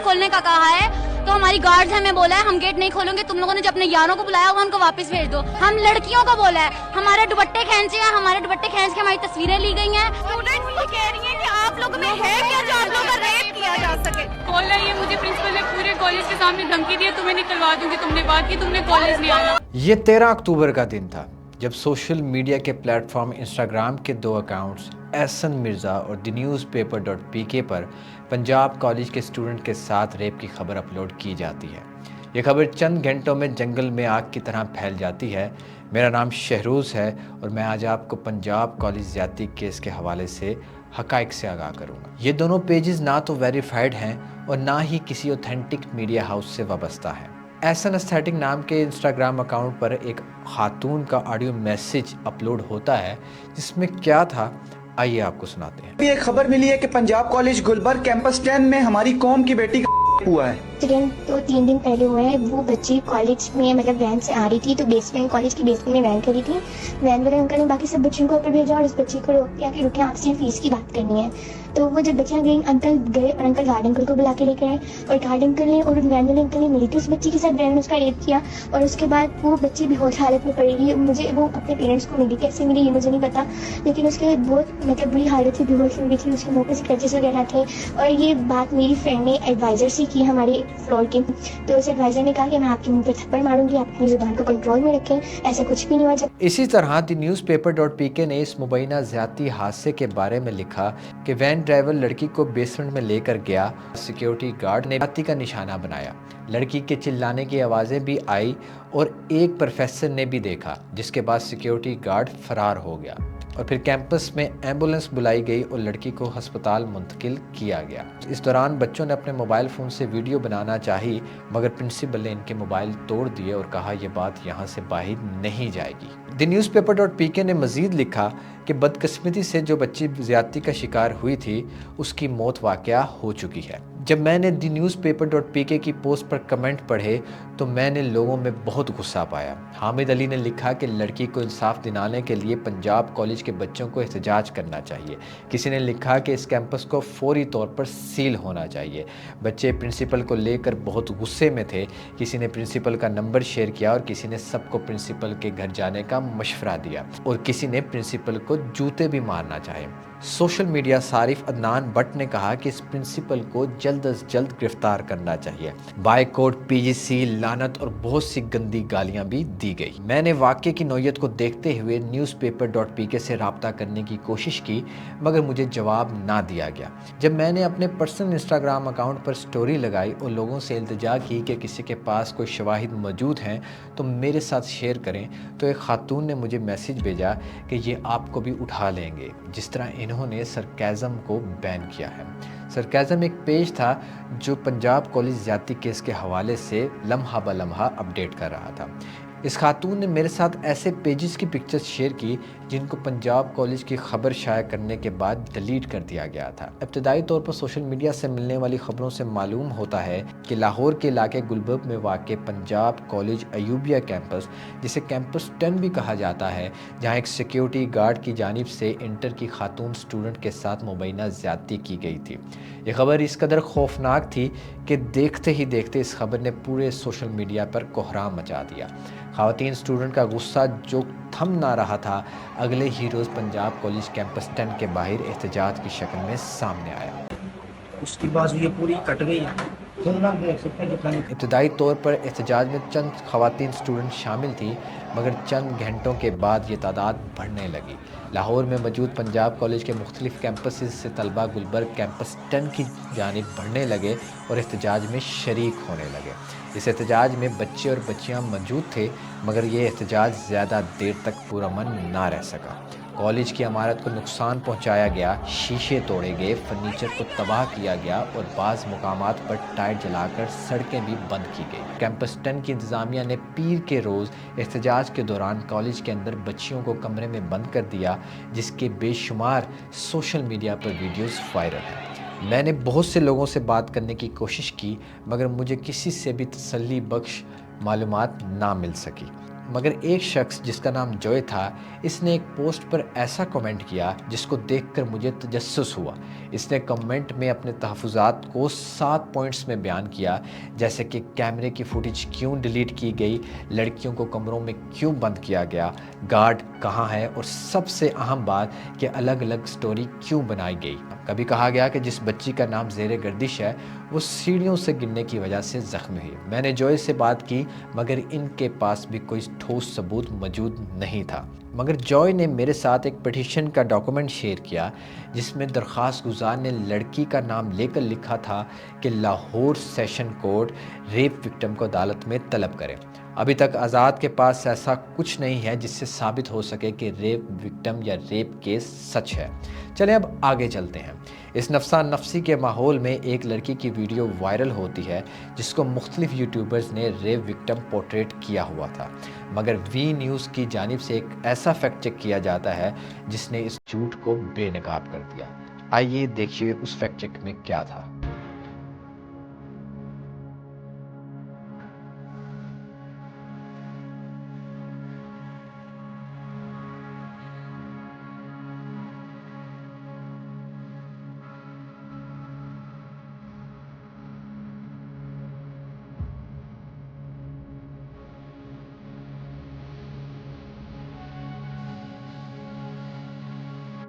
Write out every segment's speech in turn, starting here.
खोलने का कहा है तो हमारी गार्ड्स हमें बोला है हम गेट नहीं खोलेंगे, तुम लोगों ने जो अपने यारों को बुलाया होगा उनको वापस भेज दो। हम लड़कियों को बोला है हमारे दुपट्टे खींचे हैं, हमारे दुपट्टे खींच के हमारी तस्वीरें ली गई हैं। स्टूडेंट्स ये कह रही हैं कि आप लोगों में है क्या जो आप लोगों का रेप किया जा सके। बोला ये मुझे प्रिंसिपल ने पूरे कॉलेज के सामने धमकी दी, तुम्हें निकलवा दूंगी, तुमने बात की, तुमने कॉलेज नहीं आना। ये 13 अक्टूबर का दिन था जब सोशल मीडिया के प्लेटफॉर्म इंस्टाग्राम के 2 अकाउंट्स एहसन मिर्ज़ा और thenewspaper.pk पर पंजाब कॉलेज के स्टूडेंट के साथ रेप की खबर अपलोड की जाती है। ये खबर चंद घंटों में जंगल में आग की तरह फैल जाती है। मेरा नाम शहरोज़ है और मैं आज आपको पंजाब कॉलेज ज़्यादती केस के हवाले से हक़ाइक़ से आगाह करूँगा। ये दोनों पेजेस ना तो वेरीफाइड हैं और ना ही किसी ऑथेंटिक मीडिया हाउस से वाबस्ता है। एहसन एस्थेटिक नाम के इंस्टाग्राम अकाउंट पर एक खातून का ऑडियो मैसेज अपलोड होता है जिसमें क्या था आइए आपको सुनाते हैं। ये खबर मिली है कि पंजाब कॉलेज गुलबर्ग कैंपस 10 में हमारी कौम की बेटी का हुआ है। इंसिडेंट तो 3 दिन पहले हुआ है। वो बच्ची कॉलेज में मतलब वैन से आ रही थी तो बेसमेंट कॉलेज की बेसमेंट में वैन खड़ी थी। वैन वाले अंकल ने बाकी सब बच्चों को ऊपर भेजा और उस बच्ची को रोक दिया कि रुके आपसे फीस की बात करनी है। तो वो जब बच्चियाँ गई अंकल गए और अंकल गार्ड अंकल को बुला के लेकर आए और गार्ड अंकल ने और वैन वाले अंकल ने मिली थी उस बच्ची के साथ वैन में उसका रेप किया और उसके बाद वो बच्ची बेहोश हालत में पड़ी रही। मुझे वो अपने पेरेंट्स को मिली, कैसे मिली ये मुझे नहीं पता, लेकिन उसके बहुत मतलब बुरी हालत थी, बेहोश हो गई थी, उसके मुँह पे स्क्रैचेस वगैरह थे। और ये बात मेरी फ्रेंड ने एडवाइज़र से की हमारे फ्लोर के, तो उस एडवाइज़र ने कहा कि मैं आपके मुँह पे थप्पड़ मारूंगी, आप अपनी ज़ुबान को कंट्रोल में रखें, ऐसा कुछ भी नहीं हुआ। इसी तरह thenewspaper.pk ने इस मुबैना ज़्यादती हादसे के बारे में लिखा कि वैन ड्राइवर लड़की को बेसमेंट में लेकर गया, सिक्योरिटी गार्ड ने ज़्यादती का निशाना बनाया, लड़की के चिल्लाने की आवाज़ें भी आई और एक प्रोफेसर ने भी देखा, जिसके बाद सिक्योरिटी गार्ड फरार हो गया और फिर कैंपस में एम्बुलेंस बुलाई गई और लड़की को अस्पताल मुंतकिल किया गया। इस दौरान बच्चों ने अपने मोबाइल फ़ोन से वीडियो बनाना चाही मगर प्रिंसिपल ने इनके मोबाइल तोड़ दिए और कहा यह बात यहाँ से बाहर नहीं जाएगी। thenewspaper.pk ने मज़ीद लिखा कि बदकिस्मती से जो बच्ची ज़्यादती का शिकार हुई थी उसकी मौत वाक़या हो चुकी है। जब मैंने thenewspaper.pk की पोस्ट पर कमेंट पढ़े तो मैंने लोगों में बहुत गुस्सा पाया। हामिद अली ने लिखा कि लड़की को इंसाफ दिलाने के लिए पंजाब कॉलेज के बच्चों को एहतजाज करना चाहिए। किसी ने लिखा कि इस कैंपस को फौरी तौर पर सील होना चाहिए। बच्चे प्रिंसिपल को लेकर बहुत गुस्से में थे। किसी ने प्रिंसिपल का नंबर शेयर किया और किसी ने सबको प्रिंसिपल के घर जाने का मशवरा दिया और किसी ने प्रिंसिपल को जूते भी मारना चाहे। सोशल मीडिया सारिफ अदनान भट्ट ने कहा कि इस प्रिंसिपल को जल्द अज जल्द गिरफ्तार करना चाहिए। बायकॉट, पीजीसी, लानत और बहुत सी गंदी गालियां भी दी गई। मैंने वाक़े की नौयत को देखते हुए newspaper.pk से रब्ता करने की कोशिश की मगर मुझे जवाब ना दिया गया। जब मैंने अपने पर्सनल इंस्टाग्राम अकाउंट पर स्टोरी लगाई और लोगों से इल्तिजा की कि किसी के पास कोई शवाहिद मौजूद हैं तो मेरे साथ शेयर करें, तो एक खातून ने मुझे मैसेज भेजा कि ये आपको भी उठा लेंगे, जिस तरह इन्होंने सरकाज़म को बैन किया है। सरकाज़म एक पेज था जो पंजाब कॉलेज ज़्यादती केस के हवाले से लम्हा ब लम्हा अपडेट कर रहा था। इस खातून ने मेरे साथ ऐसे पेजेस की पिक्चर्स शेयर की जिनको पंजाब कॉलेज की खबर शाया करने के बाद डिलीट कर दिया गया था। इब्तदाई तौर पर सोशल मीडिया से मिलने वाली खबरों से मालूम होता है कि लाहौर के इलाके गुलबर्ग में वाक़ पंजाब कॉलेज अयूबिया कैंपस, जिसे कैंपस 10 भी कहा जाता है, जहां एक सिक्योरिटी गार्ड की जानिब से इंटर की खातून स्टूडेंट के साथ मुबैना ज़्यादती की गई थी। ये खबर इस कदर खौफनाक थी कि देखते ही देखते इस खबर ने पूरे सोशल मीडिया पर कोहराम मचा दिया। ख़वातीन स्टूडेंट का गुस्सा जो थम ना रहा था, अगले ही रोज़ पंजाब कॉलेज कैंपस 10 के बाहर एहतजाज की शक्ल में सामने आया। उसकी बाजू ये पूरी कट गई है। इब्तदाई तौर पर एहतजाज में चंद ख़वातीन स्टूडेंट शामिल थी मगर चंद घंटों के बाद ये तादाद बढ़ने लगी। लाहौर में मौजूद पंजाब कॉलेज के मुख्तलिफ कैंपसेस से तलबा गुलबर्ग कैंपस 10 की जानिब बढ़ने लगे और एहतजाज में शरीक होने लगे। इस एहतजाज में बच्चे और बच्चियां मौजूद थे मगर ये एहतजाज ज़्यादा देर तक पुरअमन ना रह सका। कॉलेज की इमारत को नुकसान पहुंचाया गया, शीशे तोड़े गए, फर्नीचर को तबाह किया गया और बाज़ मुकामात पर टायर जलाकर सड़कें भी बंद की गई। कैंपस 10 की इंतज़ामिया ने पीर के रोज़ एहतजाज के दौरान कॉलेज के अंदर बच्चियों को कमरे में बंद कर दिया, जिसके बेशुमार सोशल मीडिया पर वीडियोज़ वायरल हैं। मैंने बहुत से लोगों से बात करने की कोशिश की मगर मुझे किसी से भी तसल्ली बख्श मालूमात ना मिल सकी। मगर एक शख्स जिसका नाम जॉय था, इसने एक पोस्ट पर ऐसा कमेंट किया जिसको देखकर मुझे तजस्सुस हुआ। इसने कमेंट में अपने तहफ़्फ़ुज़ात को 7 पॉइंट्स में बयान किया, जैसे कि कैमरे की फुटेज क्यों डिलीट की गई, लड़कियों को कमरों में क्यों बंद किया गया, गार्ड कहाँ है, और सबसे अहम बात कि अलग अलग स्टोरी क्यों बनाई गई। कभी कहा गया कि जिस बच्ची का नाम ज़ेरे गर्दिश है वो सीढ़ियों से गिरने की वजह से ज़ख्मी हुई। मैंने जॉय से बात की मगर इनके पास भी कोई ठोस सबूत मौजूद नहीं था। मगर जॉय ने मेरे साथ एक पिटीशन का डॉक्यूमेंट शेयर किया जिसमें दरख्वास्त गुजार ने लड़की का नाम लेकर लिखा था कि Lahore session court rape victim को अदालत में तलब करे। अभी तक आज़ाद के पास ऐसा कुछ नहीं है जिससे साबित हो सके कि रेप विक्टिम या रेप केस सच है। चलें अब आगे चलते हैं। इस नफसा नफसी के माहौल में एक लड़की की वीडियो वायरल होती है जिसको मुख्तलिफ यूट्यूबर्स ने रेप विक्टिम पोर्ट्रेट किया हुआ था, मगर वी न्यूज़ की जानिब से एक ऐसा फैक्ट चेक किया जाता है जिसने इस झूठ को बेनकाब कर दिया। आइए देखिए उस फैक्ट चेक में क्या था।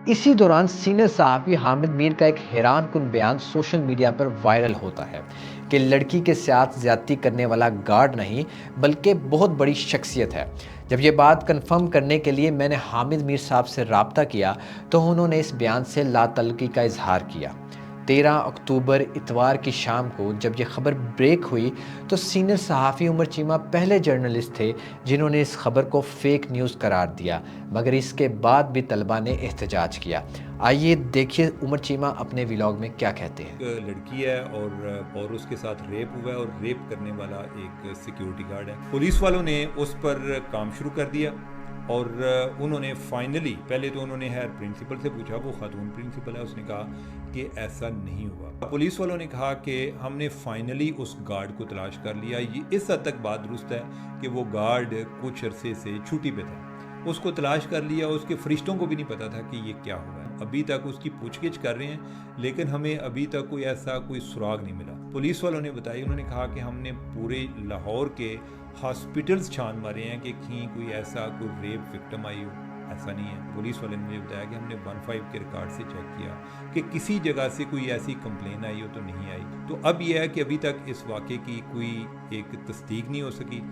इसी दौरान सीनियर सहाफ़ी हामिद मीर का एक हैरान कुन बयान सोशल मीडिया पर वायरल होता है कि लड़की के साथ ज़्यादती करने वाला गार्ड नहीं बल्कि बहुत बड़ी शख्सियत है। जब ये बात कंफर्म करने के लिए मैंने हामिद मीर साहब से रब्ता किया तो उन्होंने इस बयान से लातल्लुकी का इजहार किया। 13 अक्टूबर इतवार की शाम को जब ये खबर ब्रेक हुई तो सीनियर सहाफ़ी उमर चीमा पहले जर्नलिस्ट थे जिन्होंने इस खबर को फेक न्यूज़ करार दिया, मगर इसके बाद भी तलबा ने एहतजाज किया। आइए देखिए उमर चीमा अपने व्लॉग में क्या कहते हैं। एक लड़की है और उसके साथ रेप हुआ है और रेप करने वाला एक सिक्योरिटी गार्ड है। पुलिस वालों ने उस पर काम शुरू कर दिया और उन्होंने फाइनली, पहले तो उन्होंने हेयर प्रिंसिपल से पूछा, वो खातून प्रिंसिपल है, उसने कहा कि ऐसा नहीं हुआ। पुलिस वालों ने कहा कि हमने फाइनली उस गार्ड को तलाश कर लिया। ये इस हद तक बात दुरुस्त है कि वो गार्ड कुछ अरसे से छुट्टी पे था, उसको तलाश कर लिया। उसके फरिश्तों को भी नहीं पता था कि ये क्या हुआ है। अभी तक उसकी पूछगिछ कर रहे हैं लेकिन हमें अभी तक कोई सुराग नहीं मिला। पुलिस वालों ने बताया, उन्होंने कहा कि हमने पूरे लाहौर के हॉस्पिटल्स छान मारे हैं कि कहीं कोई रेप विक्टिम आई हो, ऐसा नहीं है। पुलिस वाले ने मुझे बताया कि हमने 15 के रिकॉर्ड से चेक किया कि किसी जगह से कोई ऐसी कंप्लेन आई हो तो नहीं आई। तो अब यह है कि अभी तक इस वाक़े की कोई एक तस्दीक नहीं हो सकी।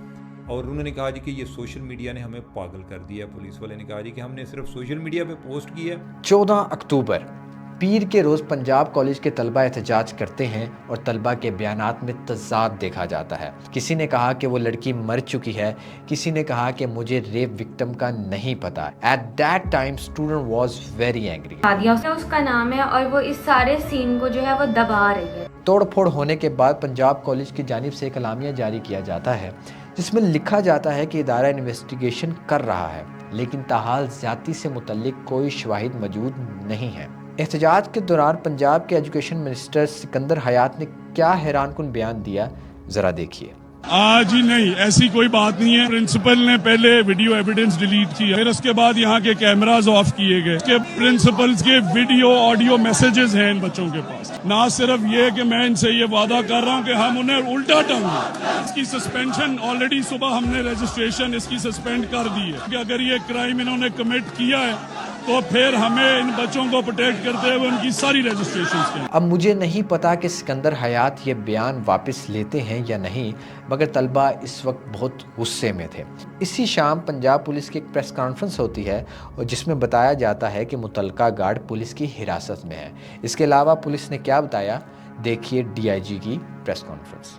और उन्होंने कहा जी कि ये सोशल मीडिया ने हमें पागल कर दिया। पुलिस वाले ने कहा जी कि हमने सिर्फ सोशल मीडिया पे पोस्ट की है। 14 अक्टूबर पीर के रोज़ पंजाब कॉलेज के तलबा एहतजाज करते हैं और तलबा के बयानात में तज़ाद देखा जाता है। किसी ने कहा कि वो लड़की मर चुकी है, किसी ने कहा कि मुझे रेप विक्टिम का नहीं पता। At that time student was very angry. Nadia उसका नाम है और वो इस सारे सीन को जो है वो दबा रही है। तोड़फोड़ होने के बाद पंजाब कॉलेज की जानिब से एक एलामिया जारी किया जाता है जिसमें लिखा जाता है कि इदारा इन्वेस्टिगेशन कर रहा है, लेकिन ताहाल ज़्यादती से मुतल्लिक कोई शवाहिद मौजूद नहीं है। एहतजाज के दौरान पंजाब के एजुकेशन मिनिस्टर सिकंदर हयात ने क्या हैरान कुन बयान दिया, ज़रा देखिए। आज ही नहीं, ऐसी कोई बात नहीं है। प्रिंसिपल ने पहले वीडियो एविडेंस डिलीट किया, फिर उसके बाद यहाँ के कैमरास ऑफ किए गए। के प्रिंसिपल्स के वीडियो ऑडियो मैसेजेस हैं इन बच्चों के पास। ना सिर्फ ये कि मैं इनसे ये वादा कर रहा हूँ कि हम उन्हें उल्टा टांगे। इसकी सस्पेंशन ऑलरेडी सुबह हमने रजिस्ट्रेशन इसकी सस्पेंड कर दी है कि अगर ये क्राइम इन्होंने कमिट किया है तो फिर हमें इन बच्चों को प्रोटेक्ट करते हुए उनकी सारी रजिस्ट्रेशन की। अब मुझे नहीं पता कि सिकंदर हयात ये बयान वापस लेते हैं या नहीं, मगर तलबा इस वक्त बहुत गुस्से में थे। इसी शाम पंजाब पुलिस की एक प्रेस कॉन्फ्रेंस होती है और जिसमें बताया जाता है कि मुतलका गार्ड पुलिस की हिरासत में है। इसके अलावा पुलिस ने क्या बताया, देखिए DIG की प्रेस कॉन्फ्रेंस।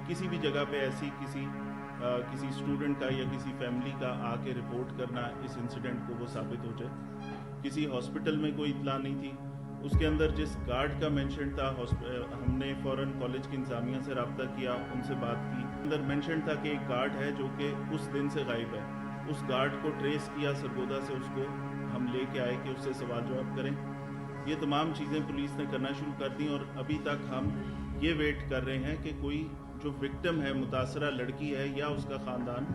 किसी भी जगह पे ऐसी किसी स्टूडेंट का या किसी फैमिली का आके रिपोर्ट करना इस इंसिडेंट को वो साबित हो जाए। किसी हॉस्पिटल में कोई इत्ला नहीं थी, उसके अंदर जिस गार्ड का मेंशन था हमने फ़ौरन कॉलेज की इंतजामिया से रब्ता किया, उनसे बात की। अंदर मेंशन था कि एक गार्ड है जो कि उस दिन से गायब है। उस गार्ड को ट्रेस किया, सरगोदा से उसको हम लेके आए कि उससे सवाल जवाब करें। ये तमाम चीज़ें पुलिस ने करना शुरू कर दी और अभी तक हम ये वेट कर रहे हैं कि कोई जो विक्टिम है, मुतासरा लड़की है या उसका ख़ानदान,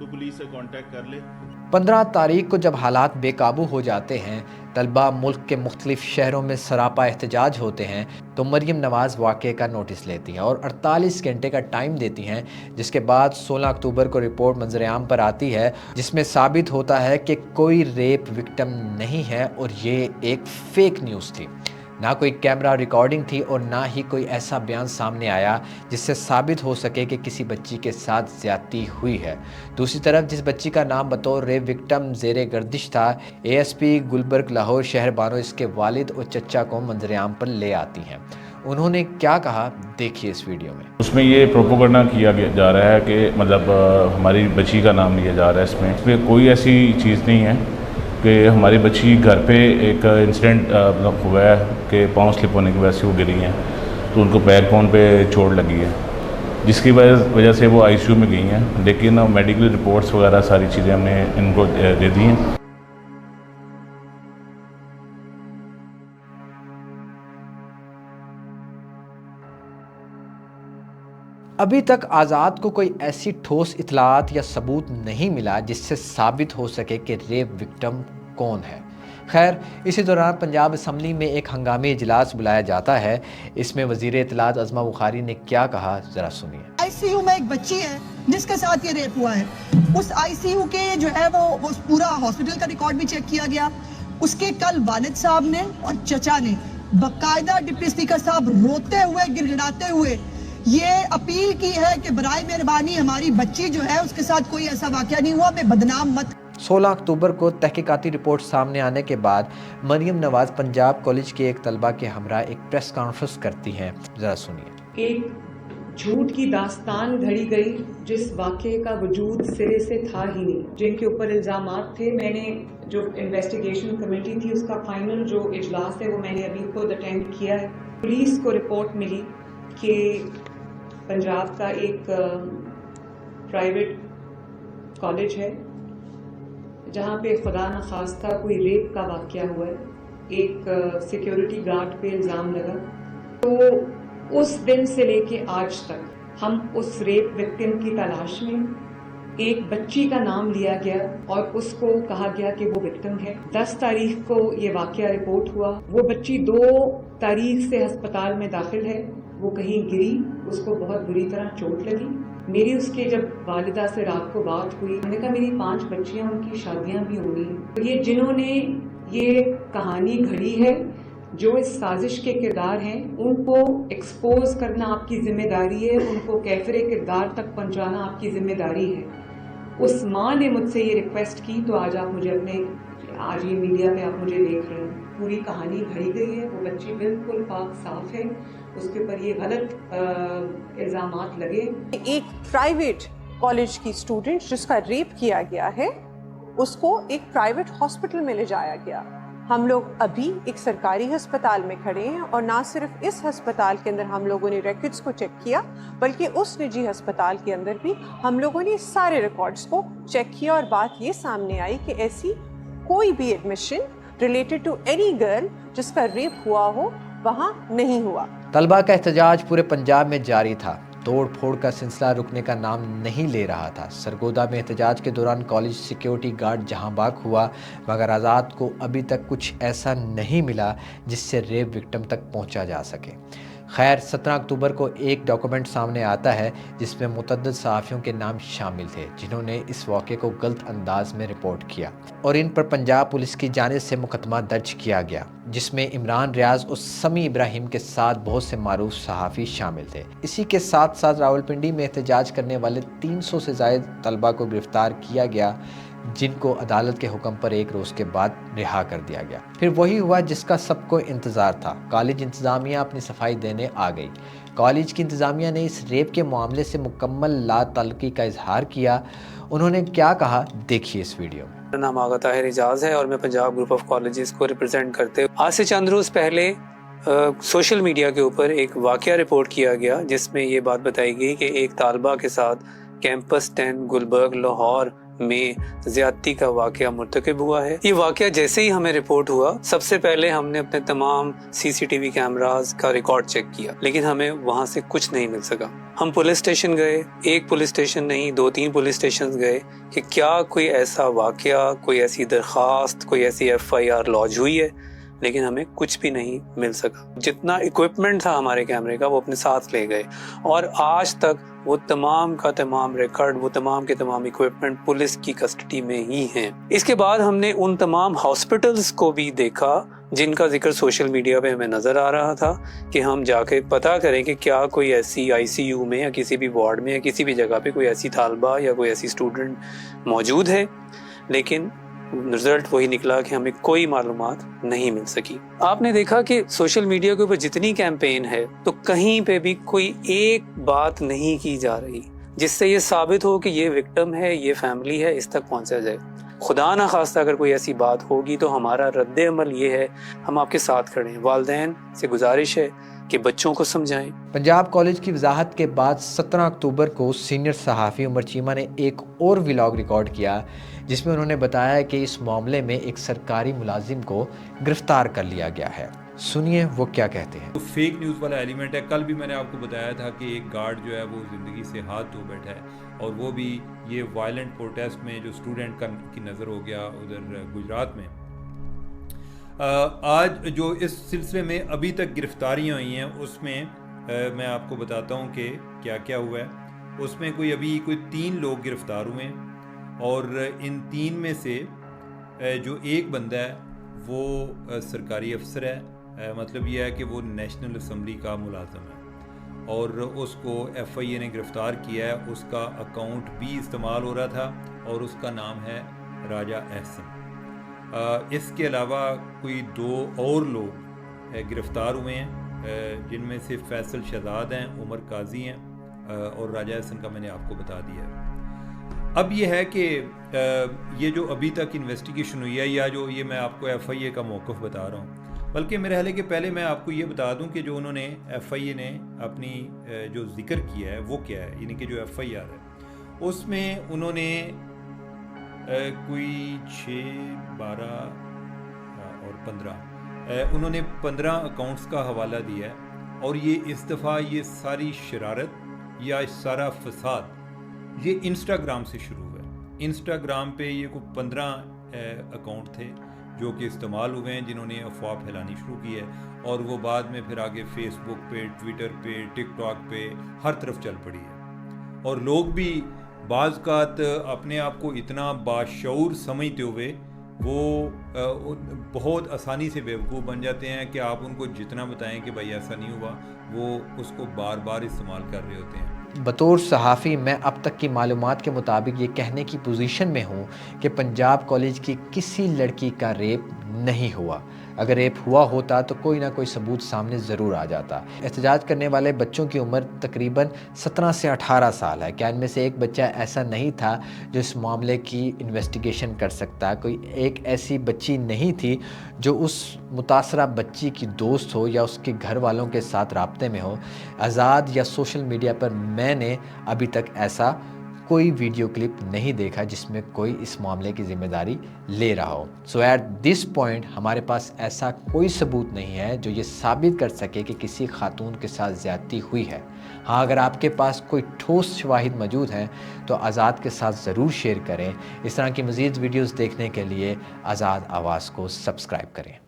तो पुलिस से कांटेक्ट कर ले। 15 तारीख को जब हालात बेकाबू हो जाते हैं, तलबा मुल्क के मुख्तलिफ शहरों में सरापा एहतजाज होते हैं, तो मरियम नवाज़ वाक़े का नोटिस लेती हैं और 48 घंटे का टाइम देती हैं, जिसके बाद 16 अक्टूबर को रिपोर्ट मंजर-ए-आम पर आती है, जिसमें साबित होता है कि कोई रेप विक्टिम नहीं है और ये एक फ़ेक न्यूज़ थी। ना कोई कैमरा रिकॉर्डिंग थी और ना ही कोई ऐसा बयान सामने आया जिससे साबित हो सके कि किसी बच्ची के साथ ज़्यादती हुई है। दूसरी तरफ जिस बच्ची का नाम बतौर रेप विक्टिम ज़ेरे गर्दिश था, ASP गुलबर्ग लाहौर शहर बानो इसके वालिद और चचा को मंजर-ए-आम पर ले आती हैं। उन्होंने क्या कहा, देखिए इस वीडियो में। उसमें ये प्रोपोगंडा किया जा रहा है कि मतलब हमारी बच्ची का नाम लिया जा रहा है। इसमें कोई ऐसी चीज़ नहीं है कि हमारी बच्ची घर पे एक इंसिडेंट हुआ है कि पाँव स्लिप होने की वजह से वो गिरी हैं, तो उनको बैकबोन पे चोट लगी है, जिसकी वजह से वो ICU में गई हैं। लेकिन मेडिकल रिपोर्ट्स वगैरह सारी चीज़ें हमने इनको दे दी हैं। अभी तक आज़ाद को कोई ऐसी ठोस इतलात या सबूत नहीं मिला जिससे साबित हो सके कि रेप विक्टिम कौन है। खैर, इसी दौरान पंजाब असम्बली में एक हंगामी इजलास बुलाया जाता है। इसमें वज़ीर इत्तलात अज़मा बुखारी ने क्या कहा, ज़रा सुनिए। ICU में एक बच्ची है जिसके साथ ये रेप हुआ है। उस ICU के जो है वो पूरा हॉस्पिटल का रिकॉर्ड भी चेक किया गया। उसके कल वालिद साहब ने और चचा ने बाकायदा डिप्टी स्पीकर साहब रोते हुए गिड़गिड़ाते हुए ये अपील की है कि बराए मेहरबानी हमारी बच्ची जो है उसके साथ कोई ऐसा वाकया नहीं हुआ, मैं बदनाम मत। 16 अक्टूबर को तहकीकाती रिपोर्ट सामने आने के बाद मरियम नवाज़ पंजाब कॉलेज के एक तलबा के हमरा एक प्रेस कॉन्फ्रेंस करती हैं, ज़रा सुनिए। एक झूठ की दास्तान घड़ी गई जिस वाक़े का वजूद सिरे से था ही नहीं, जिनके ऊपर इल्ज़ामात थे। मैंने जो इन्वेस्टिगेशन कमेटी थी उसका फाइनल जो इजलास है वो मैंने अभी खुद अटेंड किया है। पुलिस को रिपोर्ट मिली कि पंजाब का एक प्राइवेट कॉलेज है जहाँ पे खुदा न खास्ता कोई रेप का वाक़या हुआ है, एक सिक्योरिटी गार्ड पे इल्ज़ाम लगा। तो उस दिन से लेके आज तक हम उस रेप विक्टिम की तलाश में। एक बच्ची का नाम लिया गया और उसको कहा गया कि वो विक्टिम है। 10 तारीख को ये वाक़या रिपोर्ट हुआ। वो बच्ची 2 तारीख से अस्पताल में दाखिल है। वो कहीं गिरी, उसको बहुत बुरी तरह चोट लगी। मेरी उसके जब वालिदा से रात को बात हुई, मैंने कहा मेरी 5 बच्चियां, उनकी शादियां भी होंगी। तो ये जिन्होंने ये कहानी घड़ी है, जो इस साजिश के किरदार हैं, उनको एक्सपोज करना आपकी जिम्मेदारी है, उनको कैफरे किरदार तक पहुंचाना आपकी जिम्मेदारी है। उस माँ ने मुझसे ये रिक्वेस्ट की, तो आज आप मुझे आज ये मीडिया पे आप मुझे देख रहे हैं, पूरी कहानी घड़ी गई है। वो बच्ची बिल्कुल पाक साफ है, उसके ऊपर ये गलत इल्ज़ामात लगे। एक प्राइवेट कॉलेज की स्टूडेंट जिसका रेप किया गया है, उसको एक प्राइवेट हॉस्पिटल में ले जाया गया। हम लोग अभी एक सरकारी अस्पताल में खड़े हैं और ना सिर्फ इस अस्पताल के अंदर हम लोगों ने रिकॉर्ड्स को चेक किया, बल्कि उस निजी अस्पताल के अंदर भी हम लोगों ने सारे रिकॉर्ड्स को चेक किया और बात ये सामने आई कि ऐसी कोई भी admission related to any girl जिसका रेप हुआ हो वहाँ नहीं हुआ। तलबा का एहतजाज पूरे पंजाब में जारी था। तोड़ फोड़ का सिलसिला रुकने का नाम नहीं ले रहा था। सरगोदा में एहतजाज के दौरान कॉलेज सिक्योरिटी गार्ड जहां बाग हुआ, मगर आज़ाद को अभी तक कुछ ऐसा नहीं मिला जिससे रेप विक्टिम तक पहुंचा जा सके। खैर, 17 अक्टूबर को एक डॉक्यूमेंट सामने आता है जिसमें मुतअद्दिद सहाफ़ियों के नाम शामिल थे जिन्होंने इस वाक़े को गलत अंदाज में रिपोर्ट किया और इन पर पंजाब पुलिस की जानिब से मुकदमा दर्ज किया गया, जिसमें इमरान रियाज और समी इब्राहिम के साथ बहुत से मारूफ सहाफ़ी शामिल थे। इसी के साथ साथ रावलपिंडी में एहतजाज करने वाले 300 से ज़ायद तलबा को गिरफ्तार किया गया, जिनको अदालत के हुक्म पर 1 रोज़ के बाद रिहा कर दिया गया। फिर वही हुआ जिसका सबको इंतज़ार था। कॉलेज इंतज़ामिया अपनी सफाई देने आ गई। कॉलेज की इंतज़ामिया ने इस रेप के मामले से मुकम्मल लातल्लुकी का इजहार किया। उन्होंने क्या कहा, देखिए इस वीडियो में। मेरा नाम आगा ताहिर एजाज है और मैं पंजाब ग्रुप ऑफ कॉलेजेस को रिप्रेजेंट करते हुए आज से चंद रोज़ पहले सोशल मीडिया के ऊपर एक वाक़या रिपोर्ट किया गया जिसमें ये बात बताई गई कि एक तालबा के साथ कैंपस 10 गुलबर्ग लाहौर में ज्यादती का वाकया मुर्तकब हुआ है। ये वाकया जैसे ही हमें रिपोर्ट हुआ, सबसे पहले हमने अपने तमाम सीसीटीवी कैमरास का रिकॉर्ड चेक किया, लेकिन हमें वहां से कुछ नहीं मिल सका। हम पुलिस स्टेशन गए, एक पुलिस स्टेशन नहीं 2-3 पुलिस स्टेशन गए कि क्या कोई ऐसा वाकया, कोई ऐसी दरखास्त, कोई ऐसी FIR लॉन्च हुई है, लेकिन हमें कुछ भी नहीं मिल सका। जितना इक्विपमेंट था हमारे कैमरे का वो अपने साथ ले गए, और आज तक वो तमाम का तमाम रिकॉर्ड, वो तमाम के तमाम इक्विपमेंट पुलिस की कस्टडी में ही हैं। इसके बाद हमने उन तमाम हॉस्पिटल्स को भी देखा जिनका जिक्र सोशल मीडिया पे हमें नज़र आ रहा था कि हम जाके पता करें कि क्या कोई ऐसी ICU में या किसी भी वार्ड में या किसी भी जगह पे कोई ऐसी तालबा या कोई ऐसी स्टूडेंट मौजूद है, लेकिन रिजल्ट वही निकला कि हमें कोई मालूमात नहीं मिल सकी। आपने देखा कि सोशल मीडिया के ऊपर जितनी कैंपेन है तो कहीं पे भी कोई एक बात नहीं की जा रही जिससे ये साबित हो कि ये विक्टिम है, ये फैमिली है, इस तक पहुंचा जाए। खुदा ना खास्ता अगर कोई ऐसी बात होगी तो हमारा रद्द अमल ये है, हम आपके साथ खड़े हैं। वालिदैन से गुजारिश है कि बच्चों को समझाएं। पंजाब कॉलेज की वजाहत के बाद 17 अक्टूबर को सीनियर सहाफ़ी उमर चीमा ने एक और व्लॉग रिकॉर्ड किया जिसमें उन्होंने बताया कि इस मामले में एक सरकारी मुलाजिम को गिरफ्तार कर लिया गया है। सुनिए वो क्या कहते हैं। तो फेक न्यूज़ वाला एलिमेंट है। कल भी मैंने आपको बताया था कि एक गार्ड जो है वो ज़िंदगी से हाथ धो बैठा है, और वो भी ये वायलेंट प्रोटेस्ट में जो स्टूडेंट की नज़र हो गया उधर गुजरात में। आज जो इस सिलसिले में अभी तक गिरफ्तारियां हुई हैं उसमें मैं आपको बताता हूं कि क्या क्या हुआ है। उसमें कोई 3 लोग गिरफ्तार हुए हैं, और इन 3 में से जो एक बंदा है वो सरकारी अफसर है, मतलब यह है कि वो नेशनल असम्बली का मुलाजम है, और उसको FIA ने गिरफ़्तार किया है। उसका अकाउंट भी इस्तेमाल हो रहा था और उसका नाम है राजा एहसन। इसके अलावा कोई 2 और लोग गिरफ़्तार हुए हैं, जिनमें से फैसल शहजाद हैं, उमर काजी हैं, और राजा एहसन का मैंने आपको बता दिया है। अब ये है कि ये जो अभी तक इन्वेस्टिगेशन हुई है, या जो ये मैं आपको FIA का मौक़िफ़ बता रहा हूँ, बल्कि मेरे ख्याल है कि पहले मैं आपको ये बता दूं कि जो उन्होंने FIA ने अपनी जो जिक्र किया है वो क्या है, यानी कि जो FIR है उसमें उन्होंने कोई 6, 12 और 15 उन्होंने 15 अकाउंट्स का हवाला दिया है, और ये इस दफ़ा ये सारी शरारत या सारा फसाद ये इंस्टाग्राम से शुरू हुआ है। इंस्टाग्राम पे ये कोई 15 अकाउंट थे जो कि इस्तेमाल हुए हैं, जिन्होंने अफवाह फैलानी शुरू की है, और वो बाद में फिर आगे फेसबुक पे, ट्विटर पे, टिकटॉक पे हर तरफ चल पड़ी है। और लोग भी बाज़-औक़ात अपने आप को इतना बाशऊर समझते हुए वो बहुत आसानी से बेवकूफ़ बन जाते हैं कि आप उनको जितना बताएं कि भाई ऐसा नहीं हुआ, वो उसको बार बार इस्तेमाल कर रहे होते हैं। बतौर सहाफ़ी मैं अब तक की मालूमात के मुताबिक ये कहने की पोजीशन में हूँ कि पंजाब कॉलेज की किसी लड़की का रेप नहीं हुआ। अगर रेप हुआ होता तो कोई ना कोई सबूत सामने ज़रूर आ जाता। एहतजाज करने वाले बच्चों की उम्र तकरीबन 17 से 18 साल है। क्या इनमें से एक बच्चा ऐसा नहीं था जो इस मामले की इन्वेस्टिगेशन कर सकता? कोई एक ऐसी बच्ची नहीं थी जो उस मुतासरा बच्ची की दोस्त हो या उसके घर वालों के साथ राब्ते में हो? आज़ाद या सोशल मीडिया पर मैंने अभी तक ऐसा कोई वीडियो क्लिप नहीं देखा जिसमें कोई इस मामले की जिम्मेदारी ले रहा हो। सो एट दिस पॉइंट हमारे पास ऐसा कोई सबूत नहीं है जो ये साबित कर सके कि किसी खातून के साथ ज़्यादती हुई है। हाँ, अगर आपके पास कोई ठोस शवाहिद मौजूद हैं तो आज़ाद के साथ ज़रूर शेयर करें। इस तरह की मज़ीद वीडियोज़ देखने के लिए आज़ाद आवाज़ को सब्सक्राइब करें।